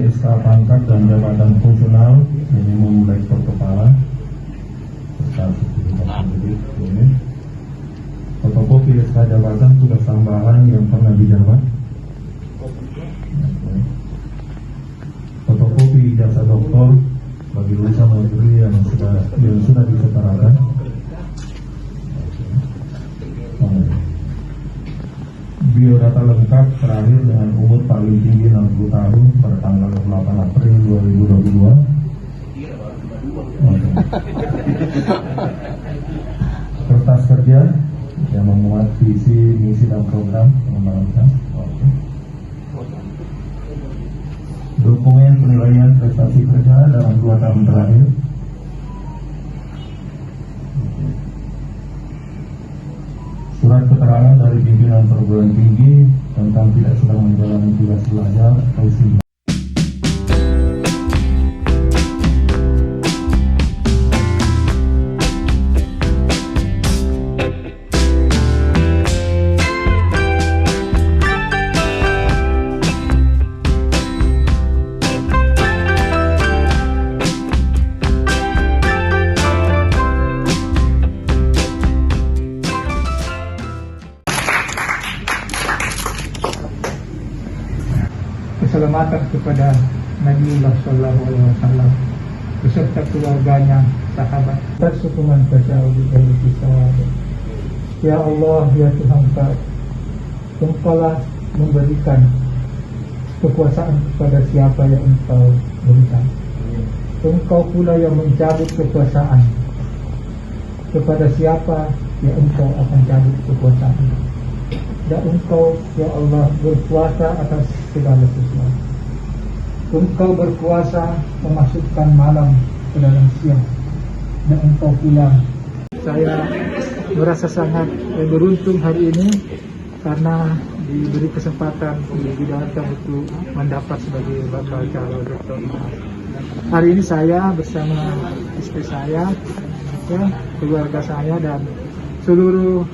SK pangkat dan jabatan fungsional minimum lektor kepala serta sertifikat pendidik ini. Fotokopi SK jabatan tugas tambahan yang pernah dijabat. Fotokopi ijazah doktor bagi lulusan negeri yang sudah disetarakan. Biodata lengkap terakhir dengan umur paling tinggi 60 tahun pada tanggal 8 April 2022. Kertas kerja yang memuat visi, misi dan program pengembangan. Dokumen penilaian prestasi kerja dalam 2 tahun terakhir. Surat keterangan dari pimpinan perguruan tinggi tentang tidak sedang menjalani tugas belajar atau sidang. Keselamatan kepada Nabiullah Sallallahu Alaihi Wasallam beserta keluarganya, sahabat, dan sokongan tasyahud dari kita. Ya Allah, ya Tuhan kami, Engkaulah memberikan kekuasaan kepada siapa yang Engkau berikan. Engkau pula yang mencabut kekuasaan kepada siapa yang Engkau akan cabut kekuasaan. Dan Engkau, ya Allah, berkuasa atas segala sesuatu. Engkau berkuasa memasukkan malam ke dalam siang. Dan Engkau pula. Saya merasa sangat beruntung hari ini karena diberi kesempatan dibidangkan untuk mendapat sebagai bakal calon doktor. Hari ini saya bersama istri saya, ya, keluarga saya dan seluruh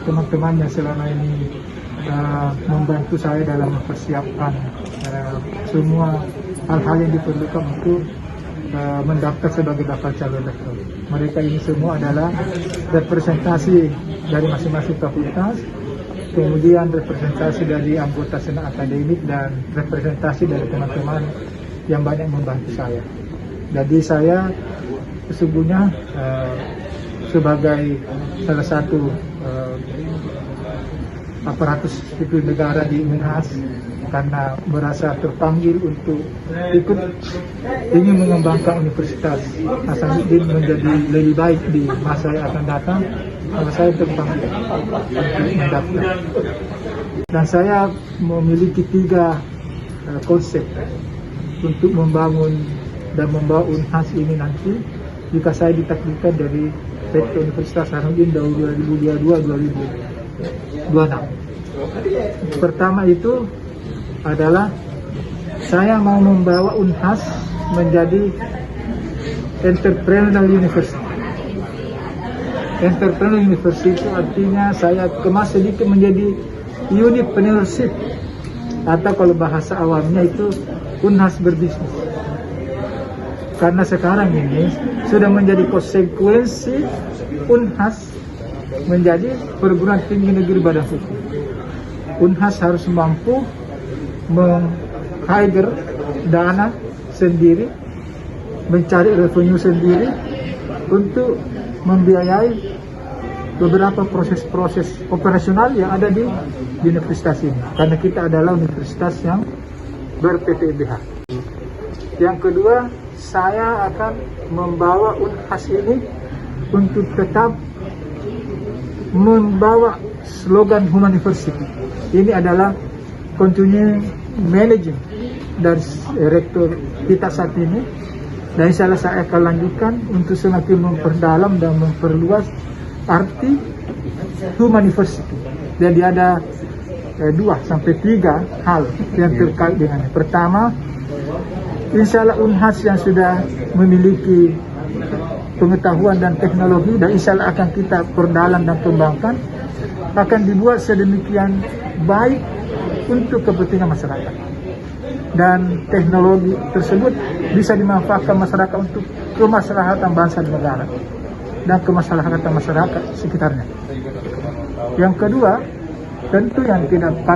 teman-teman yang selama ini membantu saya dalam mempersiapkan semua hal-hal yang diperlukan untuk mendaftar sebagai bakal calon rektor. Mereka ini semua adalah representasi dari masing-masing fakultas, kemudian representasi dari anggota senat akademik dan representasi dari teman-teman yang banyak membantu saya. Jadi saya sesungguhnya sebagai salah satu aparatus sipil negara di Unhas karena merasa terpanggil untuk ikut ingin mengembangkan Universitas Hasanuddin menjadi lebih baik di masa yang akan datang, maka saya terpanggil untuk mendaftar. Dan saya memiliki 3 konsep untuk membangun dan membawa Unhas ini nanti jika saya ditakdirkan dari Rektor Universitas Hasanuddin tahun 2022-2026. Pertama itu adalah saya mau membawa Unhas menjadi entrepreneurial university. Entrepreneurial university itu artinya saya kemas sedikit menjadi entrepreneurship, atau kalau bahasa awamnya itu Unhas berbisnis. Karena sekarang ini sudah menjadi konsekuensi Unhas menjadi perguruan tinggi negeri badan hukum. Unhas harus mampu meng-hire dana sendiri, mencari revenue sendiri untuk membiayai beberapa proses-proses operasional yang ada di universitas ini. Karena kita adalah universitas yang ber-PTBH. Yang kedua, saya akan membawa Unhas ini untuk tetap membawa slogan Human University. Ini adalah continuing managing dari rektor kita saat ini, dan insyaallah saya akan lanjutkan untuk semakin memperdalam dan memperluas arti Human University. Jadi ada 2 sampai 3 hal yang terkait dengannya. Pertama, insyaallah Unhas yang sudah memiliki pengetahuan dan teknologi dan insyaallah akan kita perdalam dan kembangkan, akan dibuat sedemikian baik untuk kepentingan masyarakat. dan teknologi tersebut bisa dimanfaatkan masyarakat untuk kemaslahatan bangsa dan negara dan kemaslahatan masyarakat sekitarnya. Yang kedua, tentu yang tidak kalah